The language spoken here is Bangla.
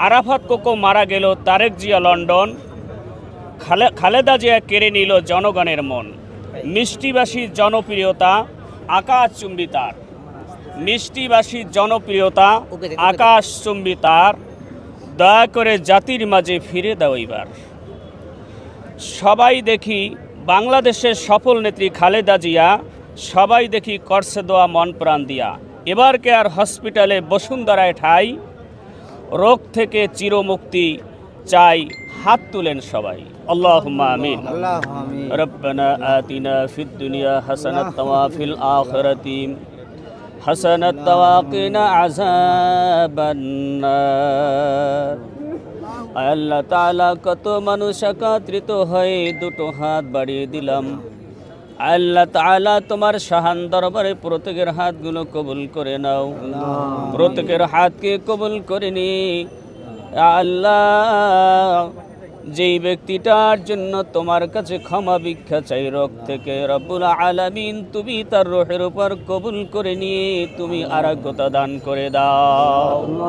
আরাফাত কোকো মারা গেল, তারেক জিয়া লন্ডন, খালেদা জিয়া কেড়ে নিল জনগণের মন। মিষ্টিবাসীর জনপ্রিয়তা আকাশচুম্বী তার, মিষ্টিবাসীর জনপ্রিয়তা আকাশচুম্বী তার, দয়া করে জাতির মাঝে ফিরে দাও এবার। সবাই দেখি বাংলাদেশের সফল নেত্রী খালেদা জিয়া, সবাই দেখি করছে দোয়া মন প্রাণ দিয়া। এবার কেয়ার হসপিটালে বসুন্ধরায় ঠাই, রোগ থেকে চিরমুক্তি চাই, হাত তুলেন সবাই। আল্লাহুম্মা আমিন। রব্বানা আতিনা ফিদ দুনিয়া হাসানাতাও ওয়া ফিল আখিরাতি হাসানাতাও ওয়া কিনা আযাবান নার। আল্লাহ তাআলা, কত মানুষ একত্রিত হয়ে দুটো হাত বাড়িয়ে দিলাম। আল্লাহ তাআলা, তোমার শাহান দরবারে প্রত্যেকের হাতগুলো কবুল করে নাও, প্রত্যেকের হাতকে কবুল করে নি। আল্লাহ, যেই ব্যক্তিটার জন্য তোমার কাছে ক্ষমা ভিক্ষা চাই রোগ থেকে, রব্বুল আলামিন তুমি তার রূহের উপর কবুল করে নিয়ে তুমি আরোগ্যতা দান করে দাও।